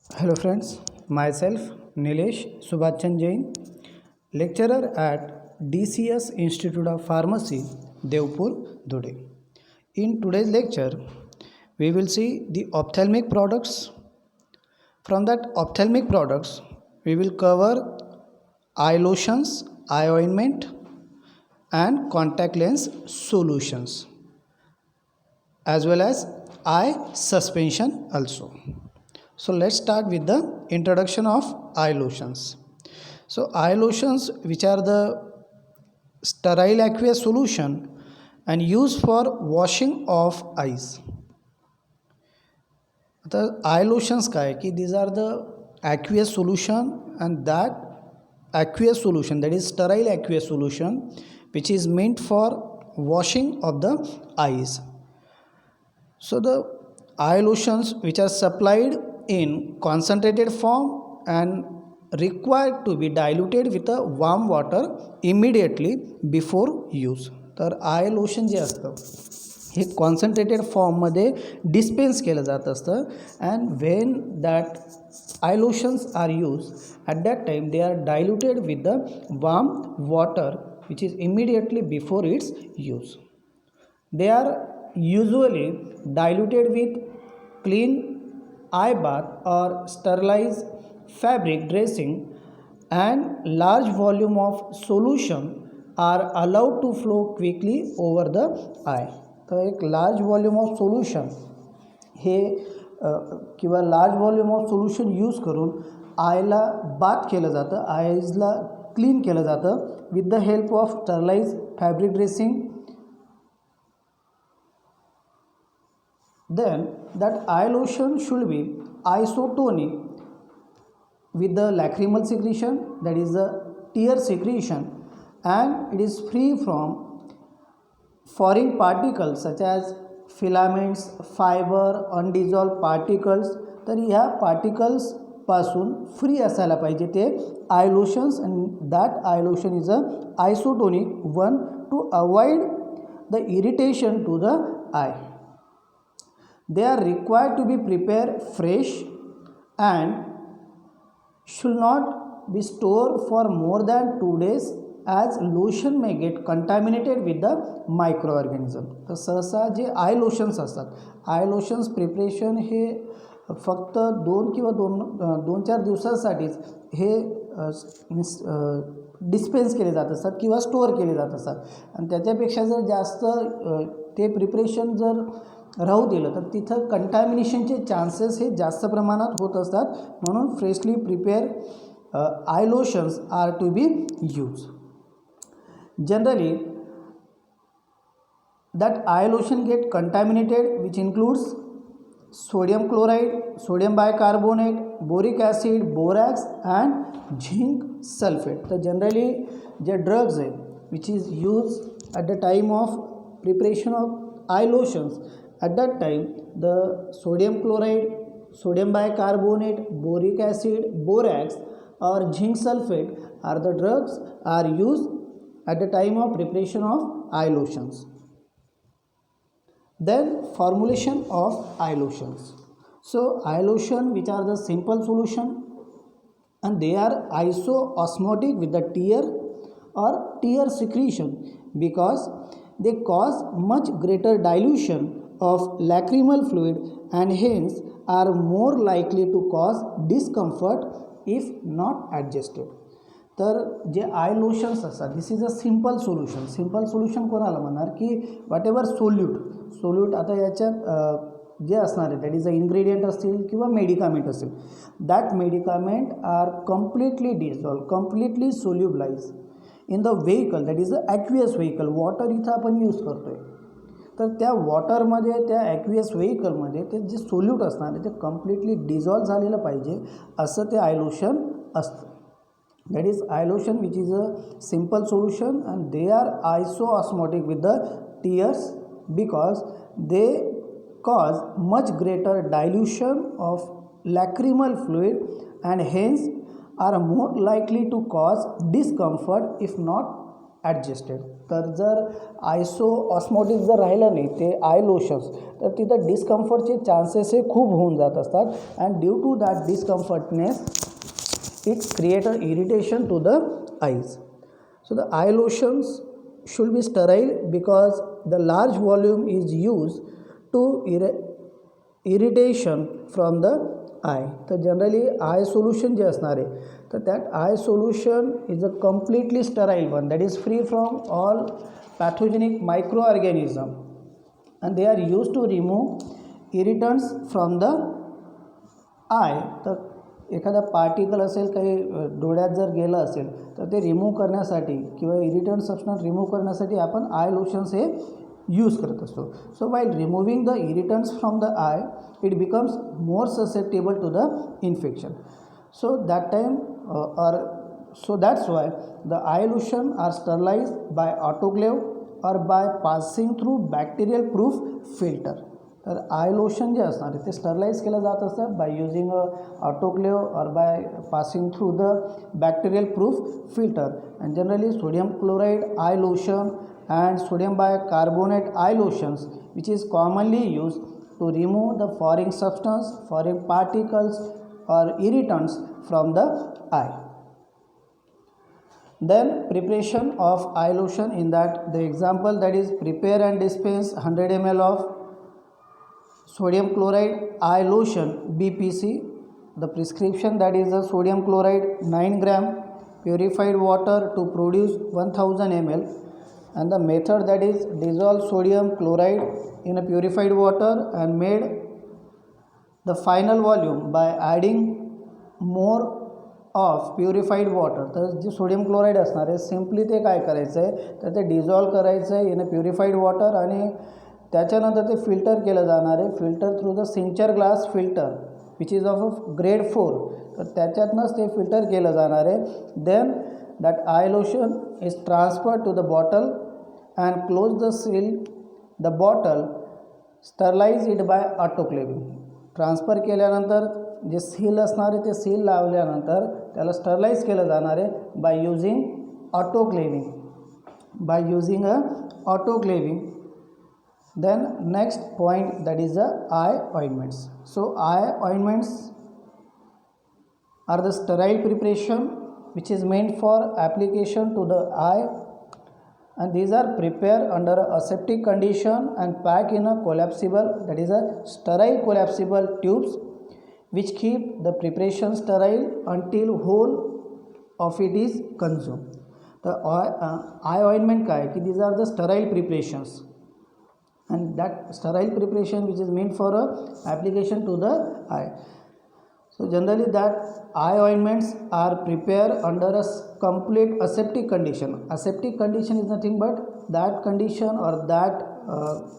Hello friends, myself Nilesh Subhachan Jain, lecturer at DCS Institute of Pharmacy, Devpur, Dhude. In today's lecture, we will see the ophthalmic products. From that ophthalmic products, we will cover eye lotions, eye ointment and contact lens solutions as well as eye suspension also. So let's start with the introduction of eye lotions. So eye lotions, which are the sterile aqueous solution and used for washing of eyes. The eye lotions काय की these are the aqueous solution, and that aqueous solution, that is sterile aqueous solution, which is meant for washing of the eyes. So the eye lotions which are supplied in concentrated form and required to be diluted with a warm water immediately before use. तर आय lotion जे असतं हे concentrated फॉर्ममध्ये dispense केलं जात असतं. And when that eye lotions are use at that time they are diluted with the warm water which is immediately before its use. They are usually diluted with clean eye bath or sterilized fabric dressing, and large volume of solution are allowed to flow quickly over the eye. तर एक large volume of solution हे किंवा large volume of solution use करून आयला bath केलं जातं, आयजला clean केलं जातं with the help of sterilise fabric dressing. Then that eye lotion should be isotonic with the lacrimal secretion, that is the tear secretion, and it is free from foreign particles such as filaments, fiber, undissolved particles. तर ह्या particles पासून free असायला पाहिजे ते eye lotions, and that eye lotion is a isotonic one to avoid the irritation to the eye. They are required to be prepared fresh and should not be stored for more than 2 days, as lotion may get contaminated with the microorganism. तर सहसा जे आय lotions असतात, आय lotions preparation हे फक्त 2-4 दिवसांसाठीच हे dispense केले जात असतात किंवा store केले जात असतात. आणि त्याच्यापेक्षा जर जास्त ते प्रिपरेशन जर राहू दिलं तर तिथं कंटॅमिनेशनचे चान्सेस हे जास्त प्रमाणात होत असतात. म्हणून freshly prepare eye lotions are to be use. Generally that eye lotion get contaminated, which includes sodium chloride, sodium bicarbonate, boric acid, borax and zinc sulfate. तर जनरली जे ड्रग्स आहे which is used at the time of preparation of eye lotions, at that time the sodium chloride, sodium bicarbonate, boric acid, borax or zinc sulfate are the drugs are used at the time of preparation of eye lotions. Then formulation of eye lotions. So eye lotion which are the simple solution, and they are isoosmotic with the tear or tear secretion because they cause much greater dilution of lacrimal fluid and hence are more likely to cause discomfort if not adjusted. तर जे आय lotions असतात this is a simple solution. Simple solution कोणाला म्हणणार की what ever solute आता याच्यात जे असणार आहे that is a ingredient असतील किंवा मेडिकामेंट असेल, that medicament are completely dissolve, completely solubilise in the vehicle, that is a aqueous vehicle. Water इथं आपण यूज करतो आहे, तर त्या वॉटरमध्ये त्या ॲक्वियस व्हेकलमध्ये ते जे सोल्यूट असणार आहे ते कम्प्लिटली डिझॉल्व झालेलं पाहिजे असं ते आय लोशन असतं. That is eye lotion which is a simple solution, and they are isoosmotic with the tears because they cause much greater dilution of lacrimal fluid and hence are more likely to cause discomfort if not adjusted. तर जर आयसो osmotic जर राहिलं नाही ते eye lotions, तर तिथं डिस्कम्फर्टचे chances हे खूप होऊन जात असतात. And due to that discomfortness it create an irritation to the eyes. So the eye lotions should be sterile because the large volume is used to irritation from the eye. तर generally eye solution जे असणार आहे तर त्यात eye solution is a completely sterile one that is free from all pathogenic microorganism and they are use to remove irritants from the eye. तर एखादा particle असेल काही डोळ्यात जर गेलं असेल तर ते रिमूव्ह करण्यासाठी किंवा इरिटंट सबस्टन्स रिमूव्ह करण्यासाठी आपण आय लोशन्स हे यूज करत असतो. So while removing the irritants from the eye it becomes more susceptible to the infection. So that time so that's why the eye lotion are sterilized by autoclave or by passing through bacterial proof filter. तर आय lotion जे असणार आहे ते sterilise केलं जात असतं by using a autoclave or by passing through the bacterial proof filter. And generally sodium chloride eye lotion and sodium bicarbonate eye lotions which is commonly use to remove the foreign substance, foreign particles or irritants from the eye. Then preparation of eye lotion, in that the example that is prepare and dispense 100 ml of sodium chloride eye lotion BPC. The prescription that is the sodium chloride 9 gram purified water to produce 1000 ml, and the method that is dissolve sodium chloride in a purified water and made the final volume by adding more of purified water. तर जे sodium chloride असणार आहे simply ते काय करायचं आहे तर ते डिझॉल्व करायचं आहे इन अ प्युरिफाईड वॉटर आणि त्याच्यानंतर ते फिल्टर केलं जाणार आहे filter through the sinter glass filter which is of grade 4. तर त्याच्यातनंच ते फिल्टर केलं जाणार आहे. Then that eye lotion is transfer to the bottle and close the seal the bottle, sterilise it by autoclaving. Transfer केल्यानंतर जे seal असणार आहे ते सील लावल्यानंतर त्याला स्टरलाइज केलं जाणार आहे by using autoclaving, by using a autoclaving. Then next point that is the eye ointments. So eye ointments are the sterile preparation which is meant for application to the eye, and these are prepared under a aseptic condition and packed in a collapsible, that is a sterile collapsible tubes which keep the preparation sterile until whole of it is consumed. The eye ointment काय की these are the sterile preparations, and that sterile preparation which is meant for a application to the eye. So generally that eye ointments are prepared under a complete aseptic condition. Aseptic condition is nothing but that condition or that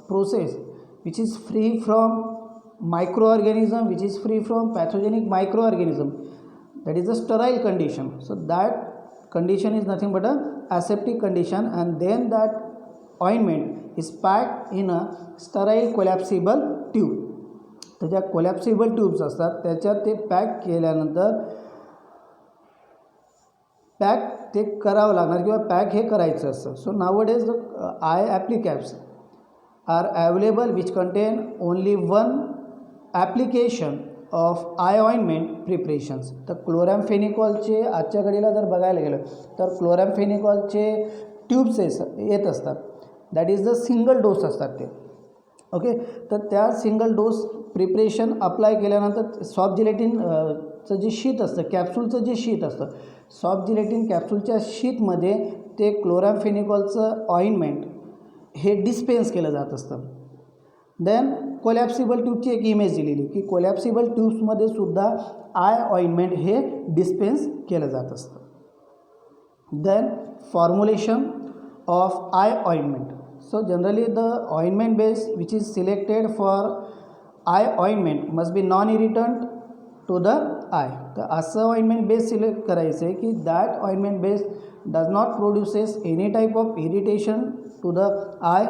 process which is free from microorganism, which is free from pathogenic microorganism, that is a sterile condition. So that condition is nothing but a aseptic condition, and then that ointment is packed in a sterile collapsible tube. तर ज्या collapsible tubes असतात त्याच्यात ते pack केल्यानंतर pack ते करावं लागणार किंवा पॅक हे करायचं असतं. So nowadays eye applicaps are available which contain only one application of eye ointment preparations. तर क्लोरॅम्फेनिकॉलचे आजच्या घडीला जर बघायला गेलं तर क्लोरॅम्फेनिकॉलचे ट्यूब्स येत असतात, दॅट इज द सिंगल डोस असतात ते. ओके, तर त्या सिंगल डोस प्रिपरेशन अप्लाय केल्यानंतर सॉफ्ट जिलेटिनचं जे शीट असतं, कॅप्सूलचं जे शीट असतं, सॉफ्ट जिलेटिन कॅप्सूलच्या शीटमध्ये ते क्लोरॅम्फेनिकॉलचं ऑइंटमेंट हे डिस्पेन्स केलं जात असतं. देन कोलॅप्सिबल ट्यूबची एक इमेज दिलेली की कोलॅप्सिबल ट्यूब्समध्ये सुद्धा आय ऑइंटमेंट हे डिस्पेन्स केलं जात असतं. Then formulation of eye ointment. So generally the ointment base which is selected for eye ointment must be non-irritant to the eye. तर असं ऑइंटमेंट बेस सिलेक्ट करायचं आहे की that ointment base does not produces any type of irritation to the eye,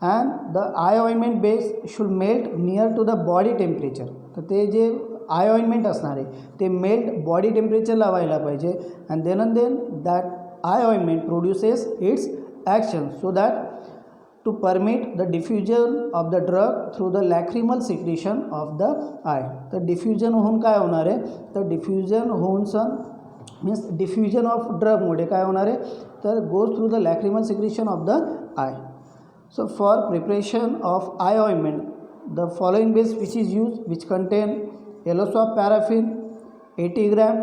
and the eye ointment base should melt near to the body temperature. तर ते जे आय ointment असणार आहे ते मेल्ट बॉडी टेम्परेचरला व्हायला पाहिजे, and then that eye ointment produces its action so that to permit the diffusion of the drug through the lacrimal secretion of the eye. तर diffusion होऊन काय होणार आहे, तर डिफ्युजन होऊन मीन्स डिफ्युजन ऑफ ड्रगमुळे काय होणार आहे, तर goes through the lacrimal secretion of the eye. So for preparation of eye ointment, the following base which is used, which contain yellow swab paraffin 80 gram,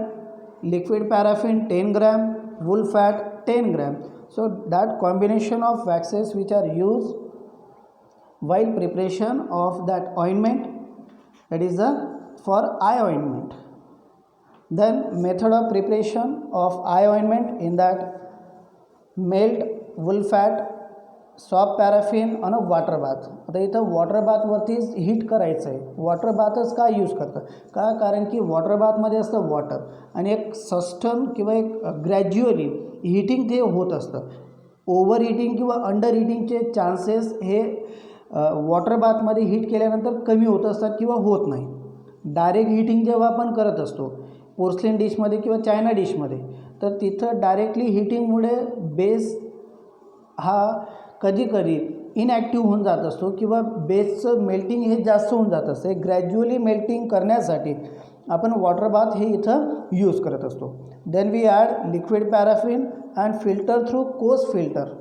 liquid paraffin 10 gram, wool fat 10 gram. So that combination of waxes which are used while preparation of that ointment, that is the for eye ointment. Then method of preparation of eye ointment, in that melt wool fat, soft paraffin आणि water bath. आता इथं water बाथवरतीच heat करायचं आहे. Water बाथच का use करतं, का कारण की वॉटर बाथमध्ये असतं वॉटर आणि एक सस्टन किंवा एक ग्रॅज्युअली हीटिंग ते होत असतं. ओव्हर हीटिंग किंवा अंडर हीटिंगचे चान्सेस हे वॉटर बाथमध्ये हीट केल्यानंतर कमी होत असतात किंवा होत नाही. डायरेक्ट हीटिंग जेव्हा आपण करत असतो पोर्सलिन डिशमध्ये किंवा चायना डिशमध्ये, तर तिथं डायरेक्टली हीटिंगमुळे बेस हा कधी कधी इनॲक्टिव्ह होऊन जात असतो किंवा बेसचं मेल्टिंग हे जास्त होऊन जात असते. ग्रॅज्युअली मेल्टिंग करण्यासाठी आपण वॉटर बाथ हे इथं यूज करत असतो. Then we add liquid paraffin and filter through coarse filter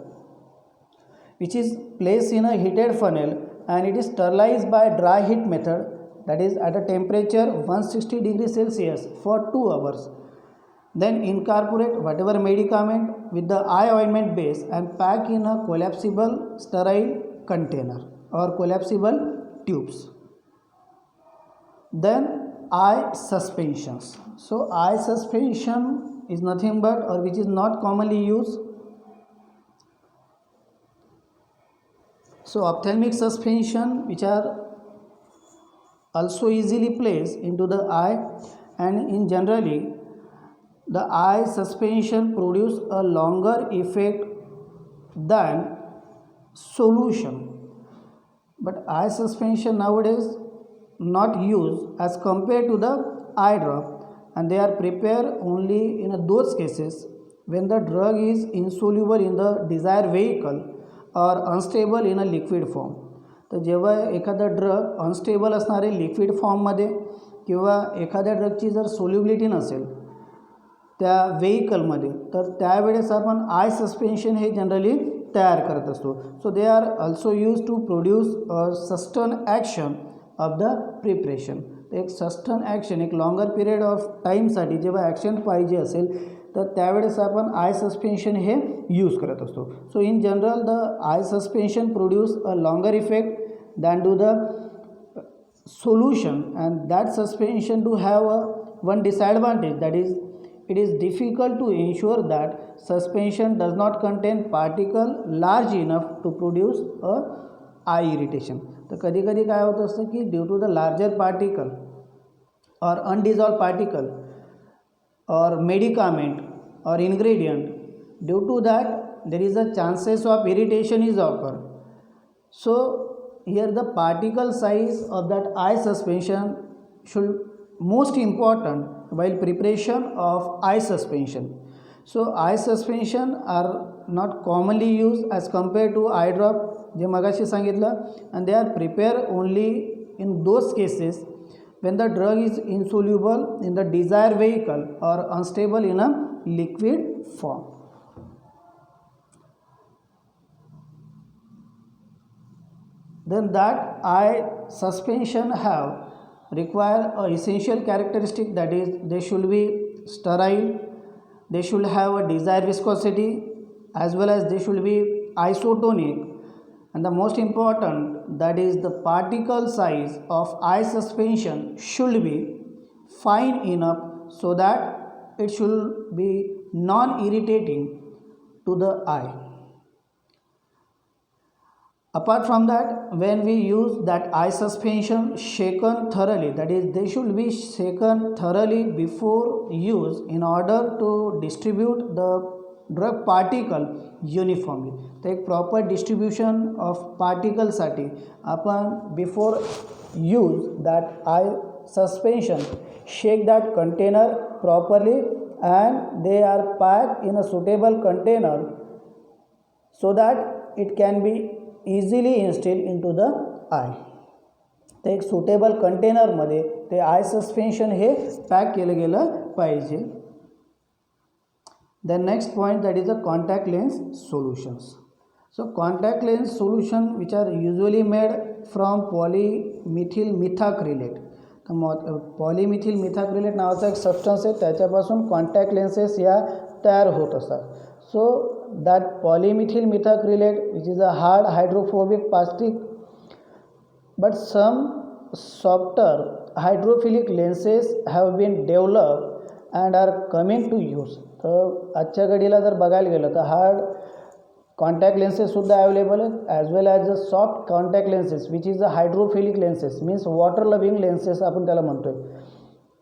which is place in a heated funnel and it is sterilise by dry heat method, that is at a temperature 160 degrees Celsius for 2 hours. Then incorporate whatever medicament with the eye ointment base and pack in a collapsible sterile container or collapsible tubes. Then eye suspensions. So eye suspension is nothing but, or which is not commonly used. So ophthalmic suspension which are also easily placed into the eye, and in generally the eye suspension produce a longer effect than solution. But eye suspension nowadays not used as compared to the eye drop, and they are prepared only in those cases when the drug is insoluble in the desired vehicle or unstable in a liquid form. तर जेव्हा एखादा drug unstable असणारे liquid फॉर्ममध्ये किंवा एखाद्या ड्रगची जर solubility नसेल त्या व्हेकलमध्ये, तर त्यावेळेस आपण आय सस्पेन्शन हे जनरली तयार करत असतो. So they are also use to produce a sustain action of the preparation. एक सस्टन ॲक्शन, एक लॉंगर पिरियड ऑफ टाईमसाठी जेव्हा ॲक्शन पाहिजे असेल तर त्यावेळेस आपण आय सस्पेन्शन हे यूज करत असतो. So in general the eye suspension produce a longer effect than do the solution, and that suspension to have one disadvantage, that is it is difficult to ensure that suspension does not contain particle large enough to produce a eye irritation. तर कधी कधी काय होत असतं की due to the larger particle or undissolve particle or medicament or ingredient, due to that there is a chances of irritation is occur. So here the particle size of that eye suspension should most important while preparation of eye suspension. So eye suspension are not commonly used as compared to eye drop जे मगाशी सांगितलं, and they are prepared only in those cases when the drug is insoluble in the desired vehicle or unstable in a liquid form. Then that eye suspension have require a essential characteristic, that is they should be sterile, they should have a desired viscosity, as well as they should be isotonic, and the most important, that is the particle size of eye suspension should be fine enough so that it should be non-irritating to the eye. Apart from that, when we use that eye suspension shaken thoroughly, that is they should be shaken thoroughly before use in order to distribute the drug particle uniformly. तर एक proper distribution of पार्टिकलसाठी आपण before use that I suspension shake that container properly and they are packed in a suitable container so that it can be easily instilled into the eye. तर एक suitable कंटेनरमध्ये ते आय suspension हे pack केलं गेलं पाहिजे. The next point that is a contact lens solutions. So contact lens solution which are usually made from polymethyl methacrylate. तर polymethyl मिथाक्रिलेट नावाचा एक सबस्टन्स आहे, त्याच्यापासून कॉन्टॅक्ट लेन्सेस या तयार होत असतात. So that polymethyl methacrylate which is a hard hydrophobic plastic but some softer hydrophilic lenses have been developed and are coming to use. तर आजच्या घडीला जर बघायला गेलं तर हार्ड कॉन्टॅक्ट लेन्सेससुद्धा अवेलेबल आहेत as well as a soft contact lenses which is a hydrophilic lenses means water loving lenses आपण त्याला म्हणतो आहे,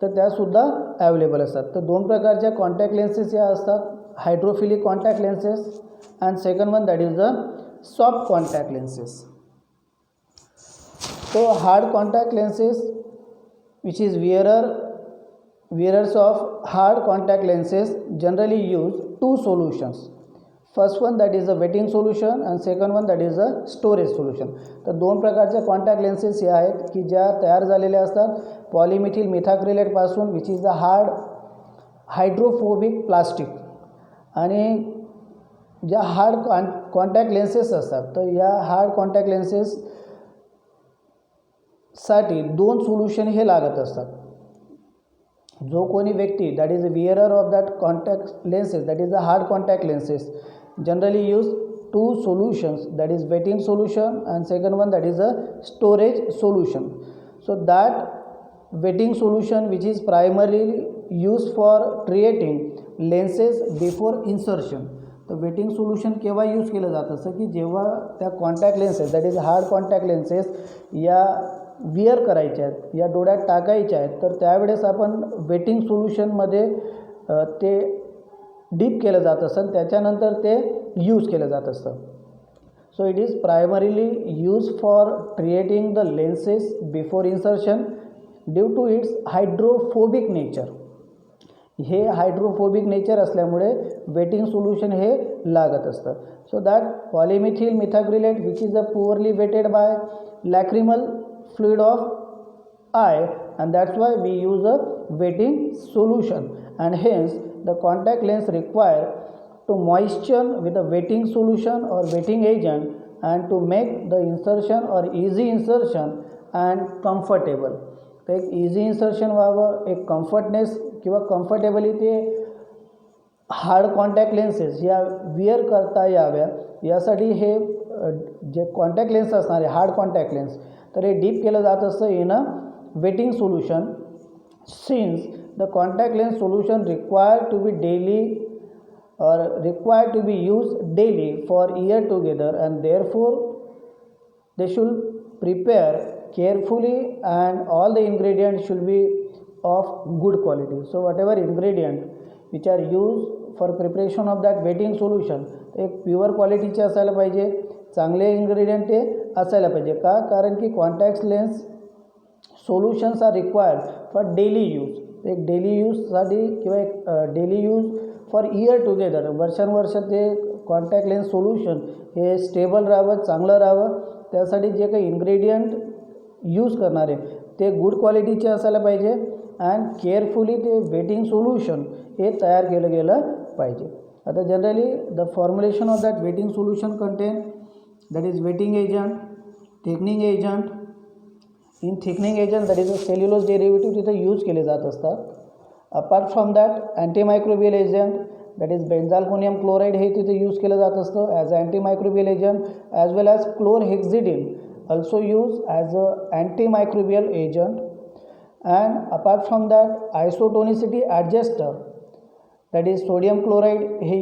तर त्यासुद्धा अवेलेबल असतात. तर दोन प्रकारच्या कॉन्टॅक्ट लेन्सेस या असतात, hydrophilic contact lenses and second one that is the soft contact lenses. So hard contact lenses which is wearers of hard contact lenses generally use two solutions. First one that is a wetting solution and second one that is a storage solution. तर दोन प्रकारच्या contact lenses या आहेत की ज्या तयार झालेल्या असतात पॉलीमिथिल मिथाक्रिलेटपासून which is the hard hydrophobic plastic. आणि ज्या हार्ड कॉन्टॅक्ट लेन्सेस असतात तर या हार्ड कॉन्टॅक्ट लेन्सेस साठी दोन सोल्युशन हे लागत असतात. जो कोणी व्यक्ती that is a wearer of that contact lenses that is a hard contact lenses generally use two solutions that is wetting solution and second one that is a storage solution. So that wetting solution which is primarily use for creating lenses before insertion. तर wetting solution केव्हा use केलं जातं असं की जेव्हा त्या contact lenses that is hard contact lenses या wear करायच्या आहेत, या डोळ्यात टाकायच्या आहेत, तर त्यावेळेस आपण वेटिंग सोल्युशनमध्ये ते डीप केलं जात असतं, त्याच्यानंतर ते यूज केलं जात असतं. So it is primarily use for creating the lenses before insertion due to its hydrophobic nature. हे हायड्रोफोबिक नेचर असल्यामुळे वेटिंग सोल्युशन हे लागत असतं. So that polymethyl methacrylate which is a poorly wetted by lacrimal fluid of eye and that's why we use a wetting solution, and hence the contact lens require to moisten with a wetting solution or wetting agent and to make the insertion or easy insertion and comfortable. तर एक easy insertion व्हावं, एक comfortness किंवा comfortably ते hard contact lenses या where करता याव्या यासाठी हे जे contact lens असणार आहे हार्ड कॉन्टॅक्ट लेन्स तर हे डीप केलं जात असतं in a wetting solution. Since the contact lens solution required to be daily or required to be used daily for year together, and therefore they should prepare carefully and all the ingredients should be of good quality. So whatever ingredient which are used for preparation of that wetting solution एक pure क्वालिटीचे असायला पाहिजे, चांगले ingredient ते असायला पाहिजे. का? कारण की contact lens solutions are required for daily use. एक डेली यूजसाठी किंवा एक daily use for year together वर्षानुवर्ष ते कॉन्टॅक्ट लेन्स सोल्युशन हे स्टेबल राहावं, चांगलं राहावं, त्यासाठी जे काही इन्ग्रेडियंट यूज करणार आहे ते गुड क्वालिटीचे असायला पाहिजे अँड केअरफुली ते वेटिंग सोल्युशन हे तयार केलं गेलं पाहिजे. आता generally the formulation of that wetting solution contain that is wetting agent, thickening agent. In thickening agent that is a cellulose derivative तिथे यूज केले जात असतात. Apart from that antimicrobial agent that is benzalkonium chloride हे तिथे use केलं जात असतं as a antimicrobial agent as well as chlorhexidine also used as a antimicrobial agent. And apart from that isotonicity adjuster that is sodium chloride हे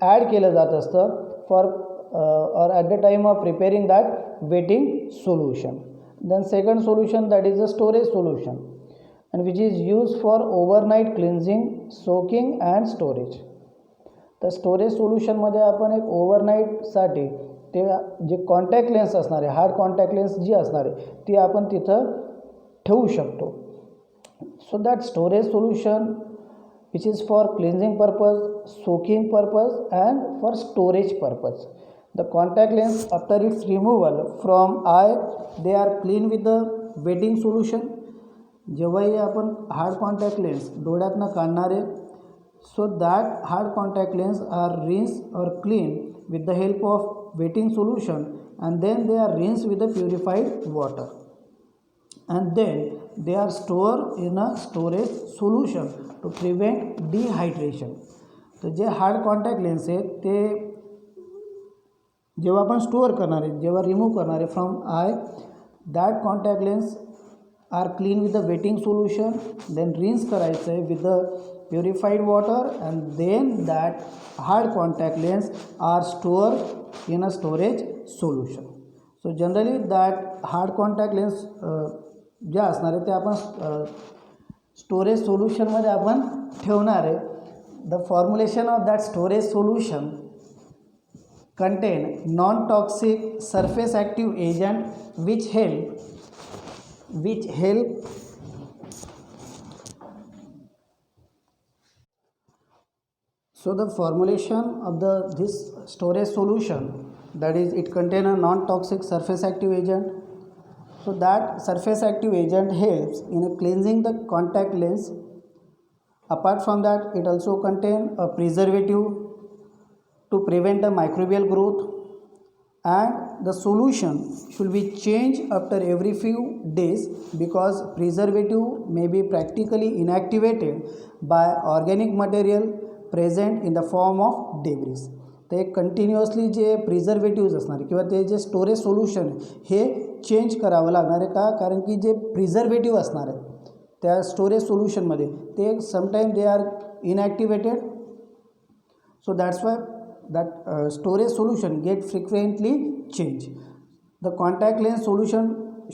add केलं जात असतं for or at the time of preparing that wetting solution. Then second solution that is a storage solution and which is used for overnight cleansing, soaking and storage. तर storage सोल्युशनमध्ये आपण एक ओव्हरनाईटसाठी ते जे contact lens असणार आहे hard contact lens जी असणार आहे ती आपण तिथं ठेवू शकतो. So that storage solution which is for cleansing purpose, soaking purpose and for storage purpose. The contact lens after its removal from eye, they are clean with the wetting solution. जेव्हाही आपण hard contact lens डोळ्यातनं काढणारे, so that hard contact lens are rinsed or cleaned with the help of wetting solution, and then they are rinsed with the purified water, and then they are stored in a storage solution to prevent dehydration. तर जे hard contact lens आहेत ते जेव्हा आपण store करणार आहे, जेव्हा remove करणार आहे from eye, that contact lens are clean with the wetting solution, then rinse करायचं आहे with the purified water, and then that hard contact lens are store in a storage solution. So generally that hard contact lens जे असणार आहे ते आपण storage सोल्यूशनमध्ये आपण ठेवणार आहे. The formulation of that storage solution contain non-toxic surface active agent which help so the formulation of this storage solution, that is it contain a non-toxic surface active agent. So that surface active agent helps in cleansing the contact lens. Apart from that, it also contain a preservative to prevent the microbial growth, and the solution should be changed after every few days because preservative may be practically inactivated by organic material present in the form of debris. तर एक continuously जे प्रिझर्वेटिव्ज असणार आहे किंवा ते जे storage solution हे change करावं लागणार आहे. का? कारण की जे प्रिझर्वेटिव्ह असणार आहे त्या स्टोरेज सोल्यूशनमध्ये ते sometime they are inactivated. So that's why that storage solution get frequently changed. The contact lens solution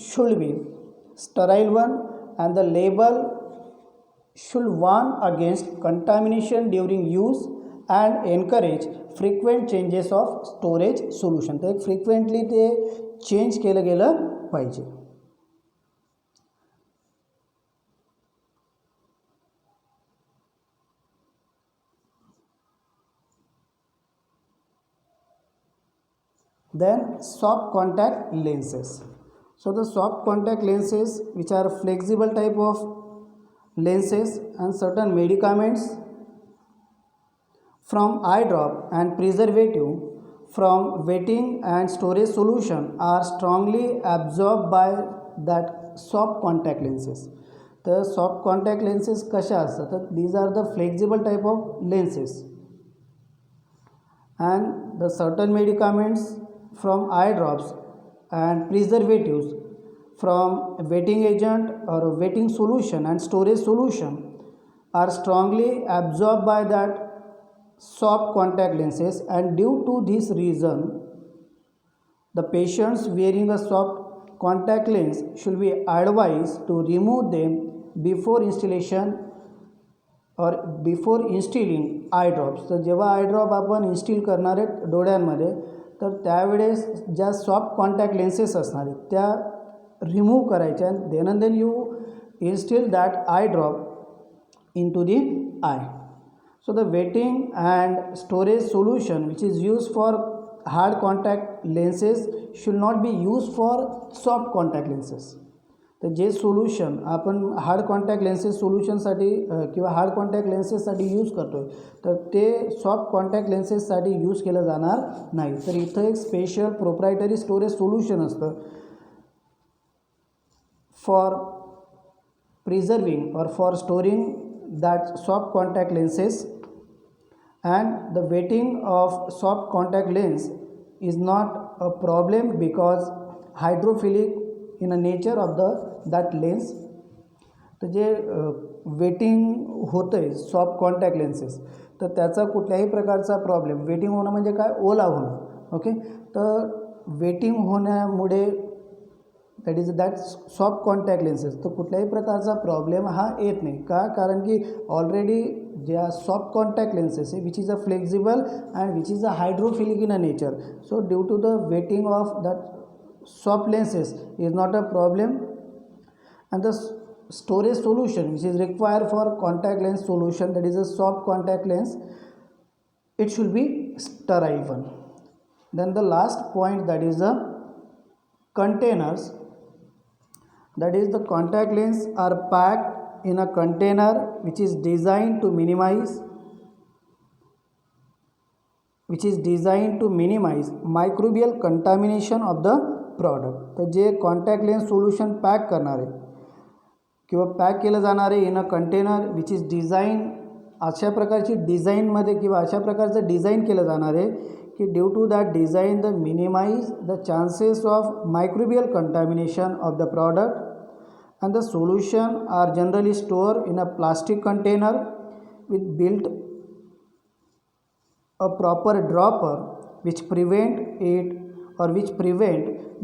should be sterile one, and the label should warn against contamination during use and encourage frequent changes of storage solution. तर frequently ते change केलं गेलं पाहिजे. Then soft contact lenses. So the soft contact lenses, which are flexible type of lenses, and certain medicaments from eye drop and preservative from wetting and storage solution are strongly absorbed by that soft contact lenses. The soft contact lenses कशा असतात? तर these are the flexible type of lenses, and the certain medicaments from eye drops and preservatives from wetting agent or wetting solution and storage solution are strongly absorbed by that soft contact lenses, and due to this reason the patients wearing a soft contact lens should be advised to remove them before installation or before instilling eye drops. तर जेव्हा I drop आपण instil करणार आहेत डोळ्यांमध्ये तर त्यावेळेस ज्या soft contact lenses असणार आहेत त्या रिमूव्ह करायच्या, and then you instil that eye drop into the eye. So the wetting and storage solution which is use for hard contact lenses should not be use for soft contact lenses. तर जे solution आपण hard contact lenses सोल्यूशनसाठी किंवा hard contact लेन्सेससाठी use करतो आहे तर ते soft contact लेन्सेससाठी use केलं जाणार नाही. तर इथं एक स्पेशल प्रोप्रायटरी स्टोरेज सोल्यूशन असतं फॉर प्रिझर्विंग और for storing that soft contact lenses, and the wetting of soft contact lens is not a problem because hydrophilic in a nature of that lens. तर जे waiting होतं आहे soft contact lenses तर त्याचा कुठल्याही प्रकारचा problem, waiting होणं म्हणजे काय, ओला होणं, ओके. तर वेटिंग होण्यामुळे that is that soft contact lenses तर कुठल्याही प्रकारचा प्रॉब्लेम हा येत नाही. का? कारण की ऑलरेडी ज्या सॉफ्ट कॉन्टॅक्ट लेन्सेस आहे which is a flexible and which is a hydrophilic in a nature. So due to the wetting of that soft lenses is not a problem, and the storage solution which is required for contact lens solution, that is a soft contact lens, it should be sterile one. Then the last point, that is the containers, that is the contact lens are packed in a container which is designed to minimize microbial contamination of the product. तर जे contact lens solution pack करणारे किंवा pack केलं जाणारे in a container which is design, अशा प्रकारची डिझाईनमध्ये किंवा अशा प्रकारचं डिझाईन केलं जाणार आहे की due to that design the minimise the chances of microbial contamination of the product, and the solution are generally stored in a plastic container with built a proper dropper which prevent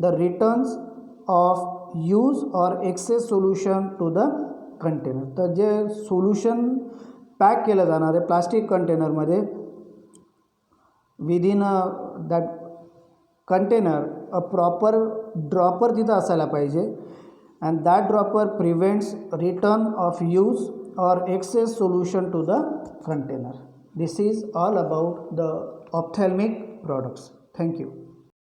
the returns of use or excess solution to the container. तर जे solution pack केलं जाणार आहे plastic कंटेनरमध्ये, within that container a proper dropper तिथं असायला पाहिजे, and that dropper prevents return of use or excess solution to the container. This is all about the ophthalmic products. Thank you.